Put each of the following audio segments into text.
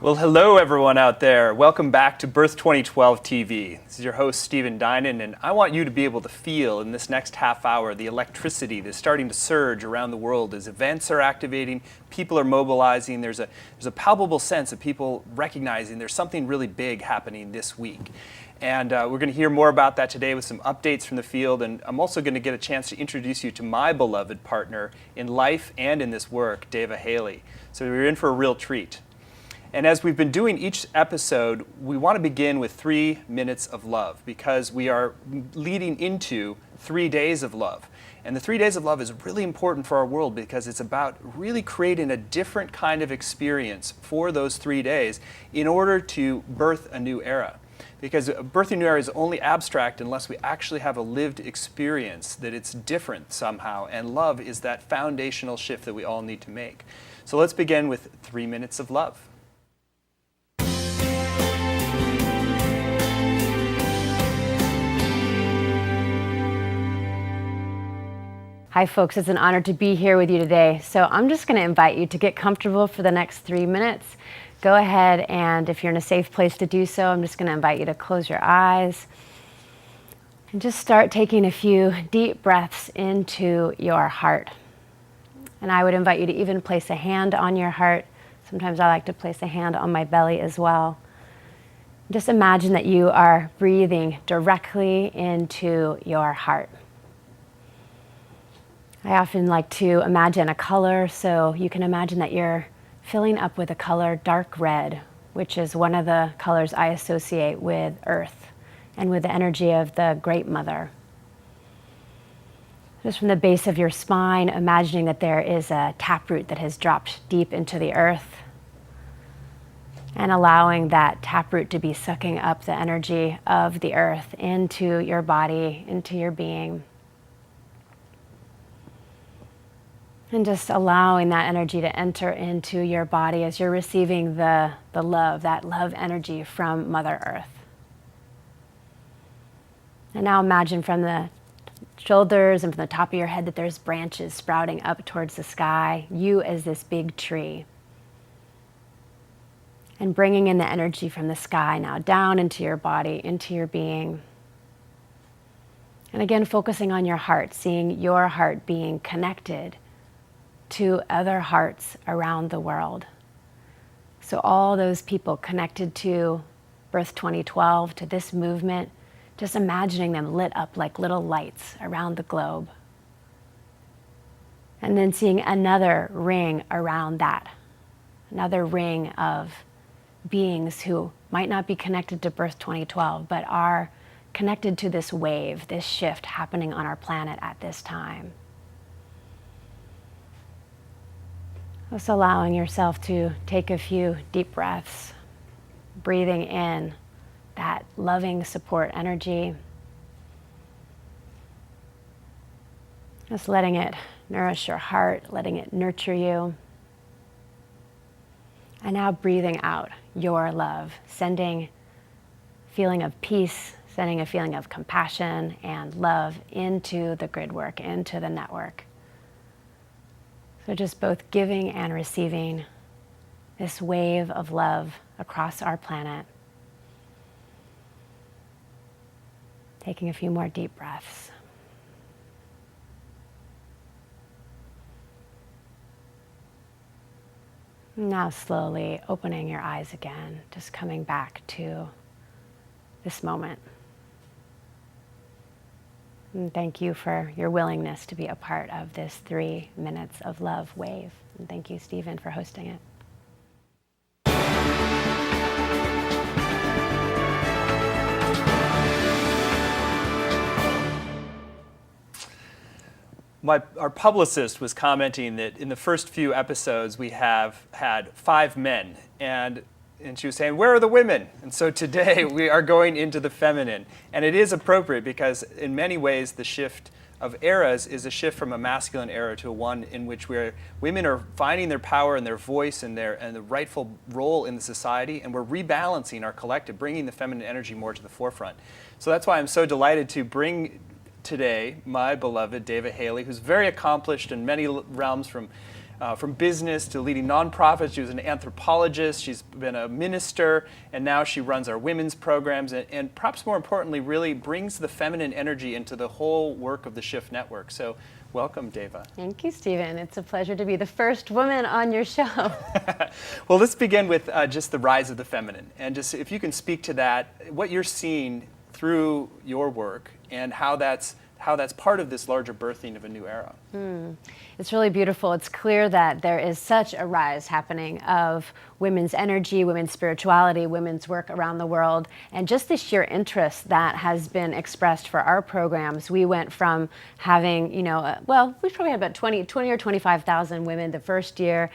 Well, hello everyone out there. Welcome back to Birth 2012 TV. This is your host, Stephen Dinan, and I want you to be able to feel in this next half hour the electricity that's starting to surge around the world as events are activating, people are mobilizing. There's a palpable sense of people recognizing there's something really big happening this week. And we're going to hear more about that today with some updates from the field, and I'm also going to get a chance to introduce you to my beloved partner in life and in this work, Devaa. So you're in for a real treat. And as we've been doing each episode, we want to begin with 3 minutes of love because we are leading into 3 days of love. And the 3 days of love is really important for our world because it's about really creating a different kind of experience for those 3 days in order to birth a new era. Because birthing a new era is only abstract unless we actually have a lived experience that it's different somehow. And love is that foundational shift that we all need to make. So let's begin with 3 minutes of love. Hi folks, it's an honor to be here with you today. So I'm just going to invite you to get comfortable for the next 3 minutes. Go ahead, and if you're in a safe place to do so, I'm just going to invite you to close your eyes and just start taking a few deep breaths into your heart. And I would invite you to even place a hand on your heart. Sometimes I like to place a hand on my belly as well. Just imagine that you are breathing directly into your heart. I often like to imagine a color, so you can imagine that you're filling up with a color dark red, which is one of the colors I associate with Earth and with the energy of the Great Mother. Just from the base of your spine, imagining that there is a taproot that has dropped deep into the earth and allowing that taproot to be sucking up the energy of the earth into your body, into your being. And just allowing that energy to enter into your body as you're receiving the love, that love energy from Mother Earth. And now imagine from the shoulders and from the top of your head that there's branches sprouting up towards the sky, you as this big tree. And bringing in the energy from the sky now down into your body, into your being. And again, focusing on your heart, seeing your heart being connected to other hearts around the world. So all those people connected to Birth 2012, to this movement, just imagining them lit up like little lights around the globe. And then seeing another ring around that, another ring of beings who might not be connected to Birth 2012, but are connected to this wave, this shift happening on our planet at this time. Just allowing yourself to take a few deep breaths, breathing in that loving support energy. Just letting it nourish your heart, letting it nurture you. And now breathing out your love, sending a feeling of peace, sending a feeling of compassion and love into the grid work, into the network. So just both giving and receiving this wave of love across our planet. Taking a few more deep breaths. Now slowly opening your eyes again, just coming back to this moment. And thank you for your willingness to be a part of this 3 minutes of love wave. And thank you, Stephen, for hosting it. Our publicist was commenting that in the first few episodes we have had 5 men, and she was saying, where are the women? And so today we are going into the feminine. And it is appropriate because in many ways the shift of eras is a shift from a masculine era to one in which women are finding their power and their voice and the rightful role in the society, and we're rebalancing our collective, bringing the feminine energy more to the forefront. So that's why I'm so delighted to bring today my beloved Devaa, who's very accomplished in many realms, from from business to leading nonprofits. She was an anthropologist, she's been a minister, and now she runs our women's programs, and perhaps more importantly, really brings the feminine energy into the whole work of the Shift Network. So welcome, Devaa. Thank you, Stephen. It's a pleasure to be the first woman on your show. Well, let's begin with just the rise of the feminine, and just if you can speak to that, what you're seeing through your work, and how that's part of this larger birthing of a new era. It's really beautiful. It's clear that there is such a rise happening of women's energy, women's spirituality, women's work around the world, and just the sheer interest that has been expressed for our programs. We went from having, we probably had about 20 or 25,000 women the first year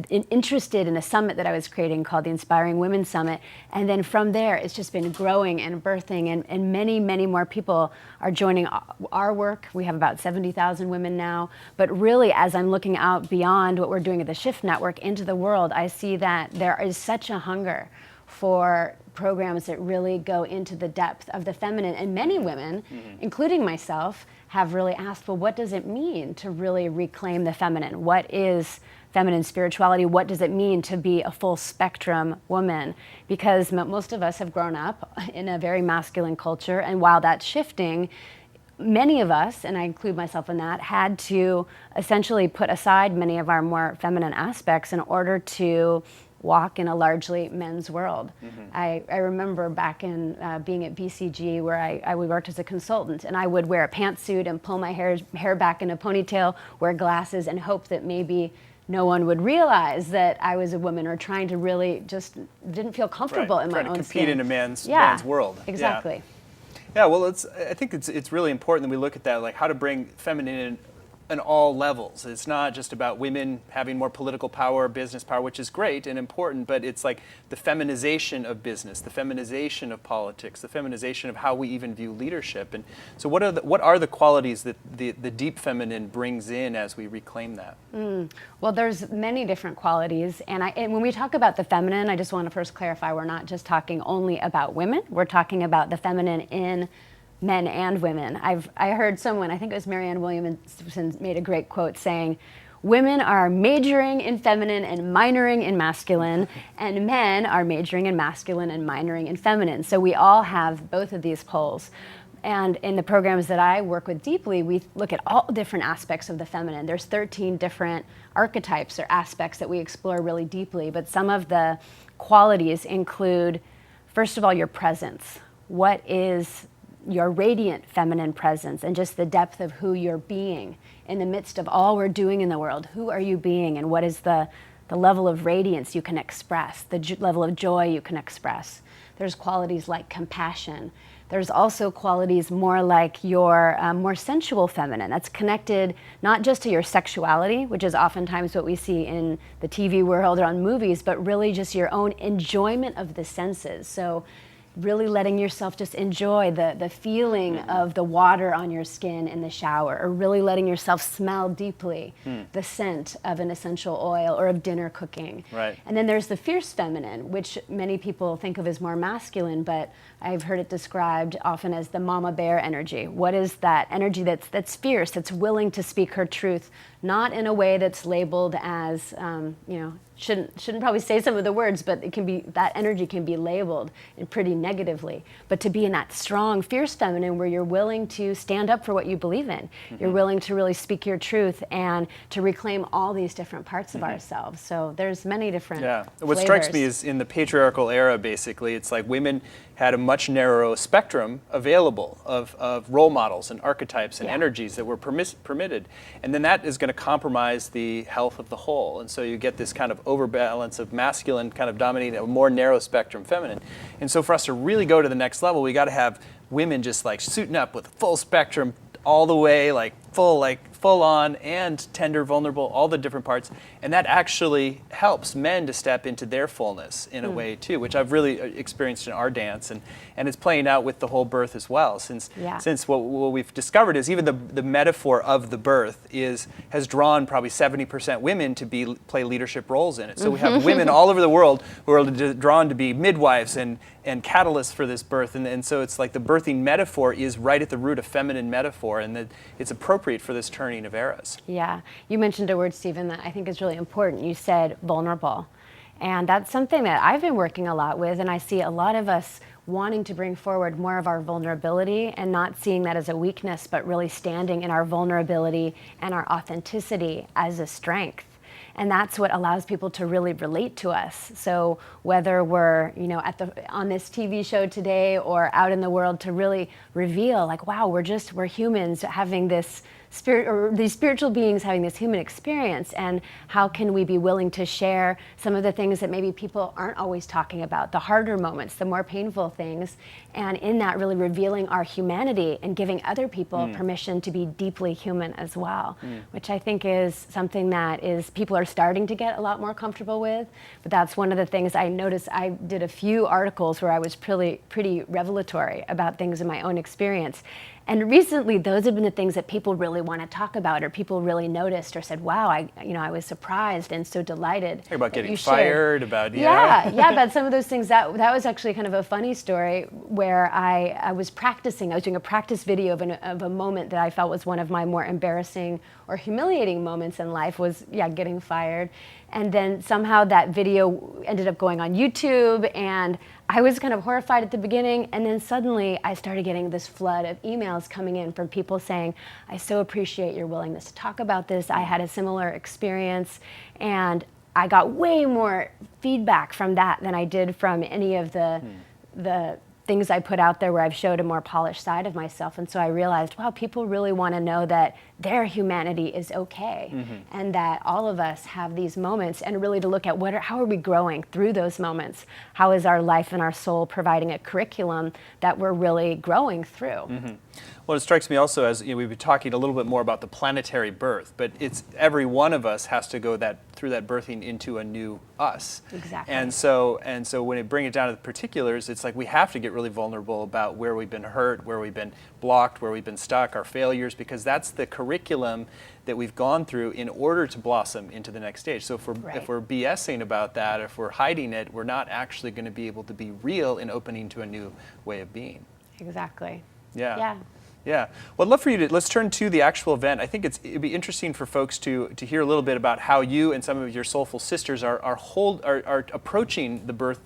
interested in a summit that I was creating called the Inspiring Women Summit. And then from there, it's just been growing and birthing, and many, many more people are joining our work. We have about 70,000 women now. But really, as I'm looking out beyond what we're doing at the Shift Network into the world, I see that there is such a hunger for programs that really go into the depth of the feminine. And many women, including myself, have really asked, well, what does it mean to really reclaim the feminine? What is feminine spirituality? What does it mean to be a full spectrum woman? Because most of us have grown up in a very masculine culture, and while that's shifting, many of us, and I include myself in that, had to essentially put aside many of our more feminine aspects in order to walk in a largely men's world. I remember back in being at BCG, where I worked as a consultant, and I would wear a pantsuit and pull my hair back in a ponytail, wear glasses, and hope that maybe no one would realize that I was a woman, or trying to really just didn't feel comfortable in my own skin. Trying to compete in a man's world. Exactly. Yeah, well, I think it's really important that we look at that, like how to bring feminine in all levels. It's not just about women having more political power, business power, which is great and important, but it's like the feminization of business, the feminization of politics, the feminization of how we even view leadership. And so what are the qualities that the deep feminine brings in as we reclaim that? Well, there's many different qualities, and when we talk about the feminine, I just want to first clarify, we're not just talking only about women, we're talking about the feminine in men and women. I heard someone, I think it was Marianne Williamson, made a great quote saying, women are majoring in feminine and minoring in masculine, and men are majoring in masculine and minoring in feminine. So we all have both of these poles. And in the programs that I work with deeply, we look at all different aspects of the feminine. There's 13 different archetypes or aspects that we explore really deeply, but some of the qualities include, first of all, your presence. What is your radiant feminine presence, and just the depth of who you're being in the midst of all we're doing in the world? Who are you being, and what is the level of radiance you can express, the level of joy you can express? There's qualities like compassion. There's also qualities more like your more sensual feminine. That's connected not just to your sexuality, which is oftentimes what we see in the TV world or on movies, but really just your own enjoyment of the senses. So really letting yourself just enjoy the feeling of the water on your skin in the shower, or really letting yourself smell deeply the scent of an essential oil or of dinner cooking. Right. And then there's the fierce feminine, which many people think of as more masculine, but I've heard it described often as the mama bear energy. What is that energy that's fierce, that's willing to speak her truth, not in a way that's labeled as, shouldn't probably say some of the words, but it can be, that energy can be labeled and pretty negatively. But to be in that strong, fierce feminine where you're willing to stand up for what you believe in, you're willing to really speak your truth and to reclaim all these different parts of ourselves. So there's many different What flavors. strikes me is in the patriarchal era, basically, it's like women had a much narrower spectrum available of role models and archetypes and energies that were permitted. And then that is going to compromise the health of the whole. And so you get this kind of overbalance of masculine kind of dominating a more narrow spectrum feminine. And so for us to really go to the next level, we got to have women just like suiting up with full spectrum all the way, like full on and tender, vulnerable, all the different parts. And that actually helps men to step into their fullness in a way too, which I've really experienced in our dance, and it's playing out with the whole birth as well. Since what we've discovered is even the metaphor of the birth has drawn probably 70% women to play leadership roles in it. So we have women all over the world who are drawn to be midwives and catalysts for this birth. And so it's like the birthing metaphor is right at the root of feminine metaphor, and that it's appropriate appropriate for this turning of eras. Yeah, you mentioned a word, Stephen, that I think is really important. You said vulnerable. And that's something that I've been working a lot with, and I see a lot of us wanting to bring forward more of our vulnerability and not seeing that as a weakness, but really standing in our vulnerability and our authenticity as a strength. And that's what allows people to really relate to us. So whether we're, on this TV show today or out in the world, to really reveal, like, wow, we're humans having this spirit, or these spiritual beings having this human experience, and how can we be willing to share some of the things that maybe people aren't always talking about, the harder moments, the more painful things, and in that really revealing our humanity and giving other people permission to be deeply human as well, which I think is something that people are starting to get a lot more comfortable with. But that's one of the things I noticed. I did a few articles where I was pretty revelatory about things in my own experience. And recently, those have been the things that people really want to talk about, or people really noticed or said, wow, I was surprised and so delighted. About getting fired, about, about some of those things. That was actually kind of a funny story where I was practicing. I was doing a practice video of a moment that I felt was one of my more embarrassing or humiliating moments in life, was, getting fired. And then somehow that video ended up going on YouTube, and I was kind of horrified at the beginning, and then suddenly I started getting this flood of emails coming in from people saying, I so appreciate your willingness to talk about this. I had a similar experience, and I got way more feedback from that than I did from any of the things I put out there where I've showed a more polished side of myself. And so I realized, wow, people really want to know that their humanity is okay, and that all of us have these moments, and really to look at how are we growing through those moments? How is our life and our soul providing a curriculum that we're really growing through? Well, it strikes me also as we've been talking a little bit more about the planetary birth, but it's every one of us has to go through that birthing into a new us. Exactly. And so when you bring it down to the particulars, it's like we have to get really vulnerable about where we've been hurt, where we've been blocked, where we've been stuck, our failures, because that's the curriculum that we've gone through in order to blossom into the next stage. So if we're BSing about that, if we're hiding it, we're not actually going to be able to be real in opening to a new way of being. Exactly. Yeah. Well, I'd love for you let's turn to the actual event. I think it'd be interesting for folks to hear a little bit about how you and some of your soulful sisters are approaching the Birth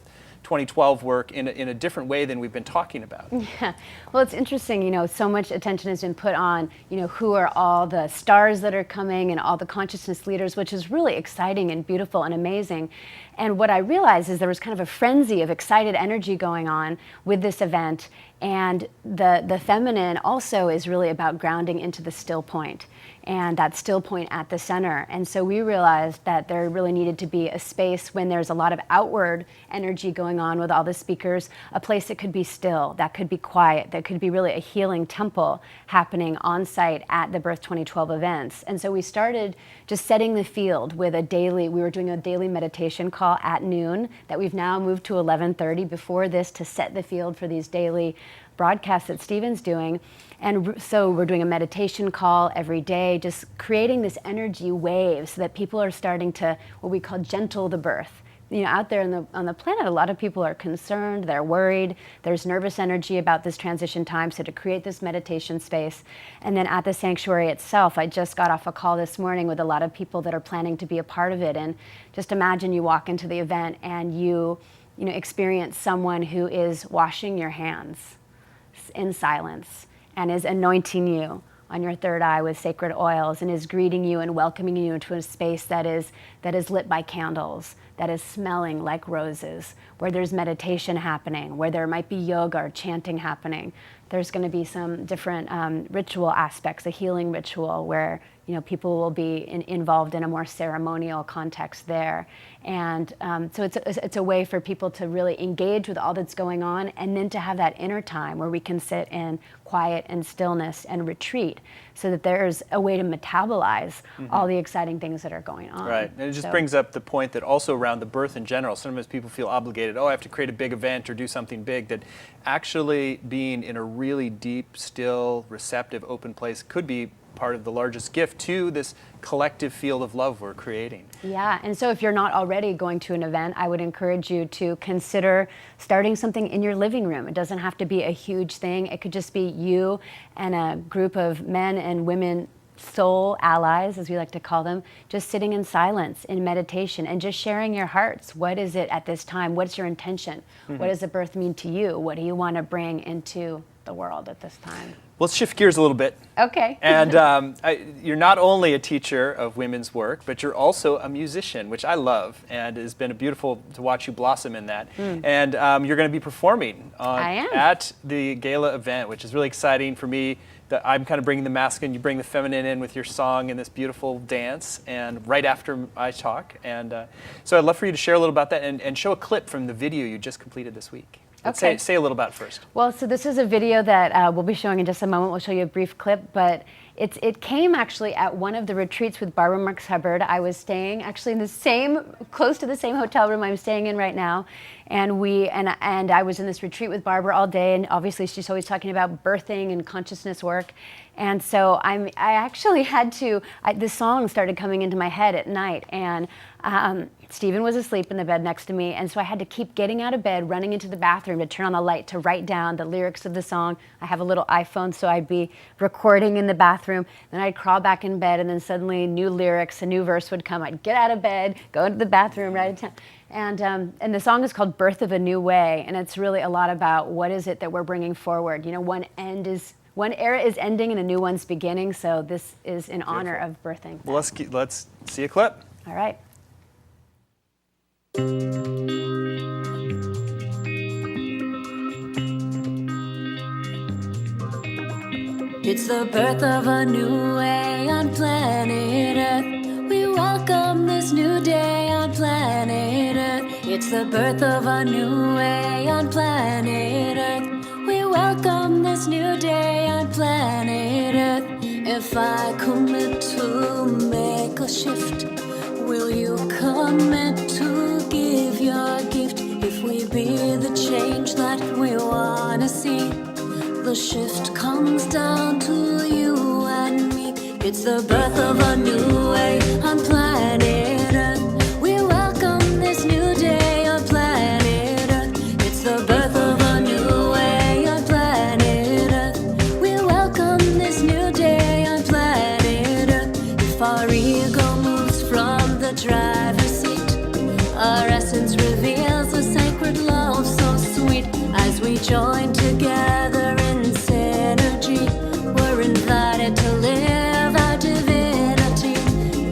2012 work in a different way than we've been talking about. Yeah, well, it's interesting, so much attention has been put on, who are all the stars that are coming and all the consciousness leaders, which is really exciting and beautiful and amazing. And what I realized is there was kind of a frenzy of excited energy going on with this event. And the feminine also is really about grounding into the still point, and that still point at the center. And so we realized that there really needed to be a space when there's a lot of outward energy going on with all the speakers, a place that could be still, that could be quiet, that could be really a healing temple happening on site at the Birth 2012 events. And so we started just setting the field with we were doing a daily meditation call at noon that we've now moved to 11:30 before this, to set the field for these daily broadcasts that Stephen's doing. And so we're doing a meditation call every day, just creating this energy wave so that people are starting to, what we call, gentle the birth. Out there on the planet, a lot of people are concerned, they're worried, there's nervous energy about this transition time, so to create this meditation space. And then at the sanctuary itself, I just got off a call this morning with a lot of people that are planning to be a part of it. And just imagine you walk into the event and you experience someone who is washing your hands in silence and is anointing you on your third eye with sacred oils, and is greeting you and welcoming you into a space that is lit by candles, that is smelling like roses, where there's meditation happening, where there might be yoga or chanting happening. There's going to be some different ritual aspects, a healing ritual where people will be involved in a more ceremonial context there. And so it's a way for people to really engage with all that's going on, and then to have that inner time where we can sit in quiet and stillness and retreat, so that there's a way to metabolize all the exciting things that are going on. Right, and it just brings up the point that also around the birth in general, sometimes people feel obligated, I have to create a big event or do something big, that actually being in a really deep, still, receptive, open place could be part of the largest gift to this collective field of love we're creating. Yeah, and so if you're not already going to an event, I would encourage you to consider starting something in your living room. It doesn't have to be a huge thing. It could just be you and a group of men and women soul allies, as we like to call them, just sitting in silence, in meditation, and just sharing your hearts. What is it at this time? What's your intention? What does the birth mean to you? What do you want to bring into the world at this time? Let's shift gears a little bit. Okay. And you're not only a teacher of women's work, but you're also a musician, which I love, and it's been beautiful to watch you blossom in that. And you're going to be performing at the gala event, which is really exciting for me. That I'm kind of bringing the masculine, you bring the feminine in with your song and this beautiful dance, and right after I talk. And so I'd love for you to share a little about that and show a clip from the video you just completed this week. Okay. Say a little about it first. Well, so this is a video that we'll be showing in just a moment. We'll show you a brief clip, but it came actually at one of the retreats with Barbara Marx Hubbard. I was staying actually in the same, close to the same hotel room I'm staying in right now, and I was in this retreat with Barbara all day, and obviously she's always talking about birthing and consciousness work. And so I actually had to, this song started coming into my head at night, and Stephen was asleep in the bed next to me, and so I had to keep getting out of bed, running into the bathroom to turn on the light to write down the lyrics of the song. I have a little iPhone, so I'd be recording in the bathroom, then I'd crawl back in bed, and then suddenly new lyrics, a new verse would come. I'd get out of bed, go into the bathroom, write it down. And the song is called Birth of a New Way, and it's really a lot about what is it that we're bringing forward. You know, one era is ending and a new one's beginning, so this is in honor of birthing. Well, let's see a clip. All right. It's the birth of a new way on planet Earth. We welcome this new day on planet Earth. It's the birth of a new way on planet Earth. We welcome this new day on planet Earth. If I commit to make a shift, will you commit to give your gift? If we be the change that we wanna see, the shift comes down to you and me. It's the birth of a new way on planet Earth. We welcome this new day on planet Earth. It's the birth of a new way on planet Earth. We welcome this new day on planet Earth. If our ego moves from the driver's seat, our essence reveals a sacred love so sweet. As we join together in synergy, we're invited to live our divinity.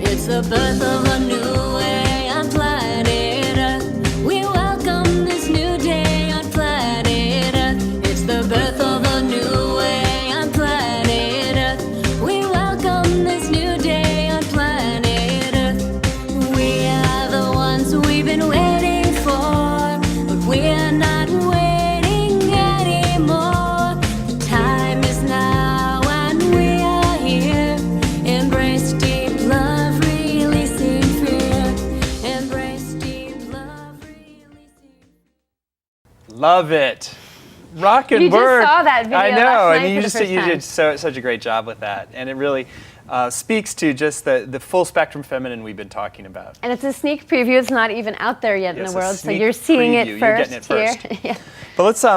It's the birth of a new way on planet Earth. We welcome this new day on planet Earth. It's the birth of a new way on planet Earth. We welcome this new day on planet Earth. We are the ones we've been waiting for, but we're not waiting anymore. The time is now and we are here. Embrace deep love, releasing fear. Embrace deep love, releasing. Love it. Rock and You just work. saw that video I know. last I night mean, for the first you time. did such a great job with that, and it really speaks to just the full spectrum feminine we've been talking about. And it's a sneak preview. It's not even out there yet in Yes, the a world, so sneak you're seeing preview. it You're first getting it first. here. Yeah. But let's. We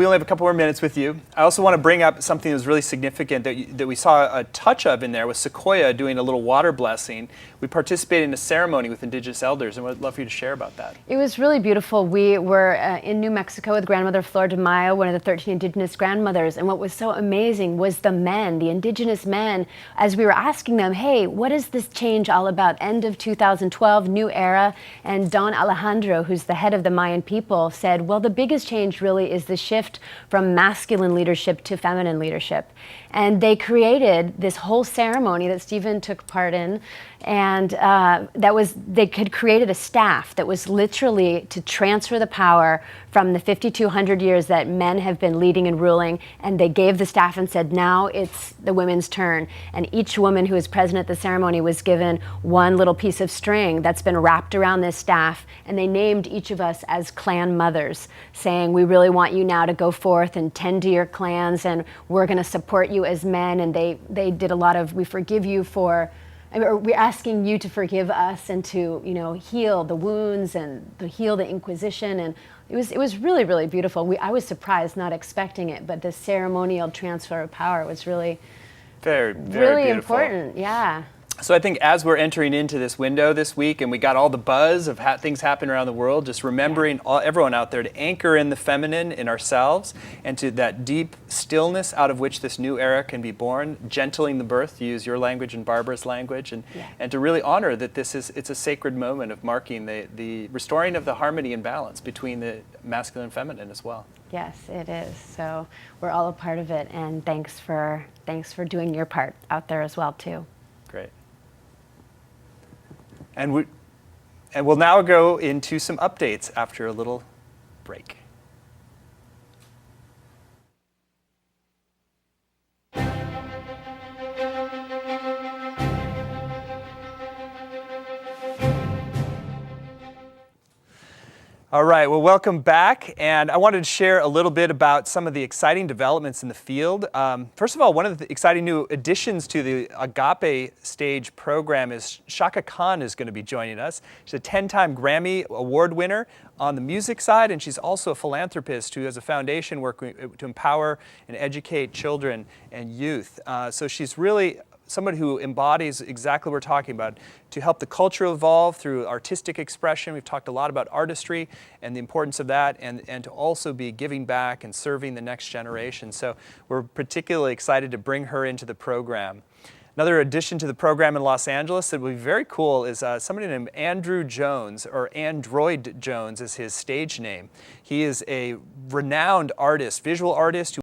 only have a couple more minutes with you. I also want to bring up something that was really significant that we saw a touch of in there with Sequoia doing a little water blessing. We participated in a ceremony with Indigenous elders, and we'd love for you to share about that. It was really beautiful. We were in New Mexico with grandmother Flor de Mayo, one of the 13 Indigenous grandmothers, and what was so amazing was the men, the Indigenous men, as we were asking them, hey, what is this change all about? End of 2012, new era, and Don Alejandro, who's the head of the Mayan people, said, well, the biggest change really is the shift from masculine leadership to feminine leadership. And they created this whole ceremony that Stephen took part in, and they had created a staff that was literally to transfer the power from the 5,200 years that men have been leading and ruling, and they gave the staff and said, now it's the women's turn. And each woman who was present at the ceremony was given one little piece of string that's been wrapped around this staff, and they named each of us as clan mothers, saying, we really want you now to go forth and tend to your clans, and we're going to support you as men. And they did a lot of, we forgive you for, or we're asking you to forgive us and to, heal the wounds and to heal the Inquisition. And it was really, really beautiful. I was surprised, not expecting it, but the ceremonial transfer of power was really, Very, very really beautiful. important. Yeah. So I think as we're entering into this window this week and we got all the buzz of things happening around the world, just remembering everyone out there to anchor in the feminine in ourselves and to that deep stillness out of which this new era can be born, gentling the birth, to use your language and Barbara's language, and to really honor that it's a sacred moment of marking the restoring of the harmony and balance between the masculine and feminine as well. Yes, it is. So we're all a part of it, and thanks for doing your part out there as well too. Great. And we'll now go into some updates after a little break. All right, well, welcome back. And I wanted to share a little bit about some of the exciting developments in the field. First of all, one of the exciting new additions to the Agape stage program is Chaka Khan is going to be joining us. She's a 10-time Grammy Award winner on the music side, and she's also a philanthropist who has a foundation working to empower and educate children and youth. So she's really someone who embodies exactly what we're talking about, to help the culture evolve through artistic expression. We've talked a lot about artistry and the importance of that, and to also be giving back and serving the next generation. So we're particularly excited to bring her into the program. Another addition to the program in Los Angeles that will be very cool is somebody named Andrew Jones, or Android Jones is his stage name. He is a renowned artist, visual artist, who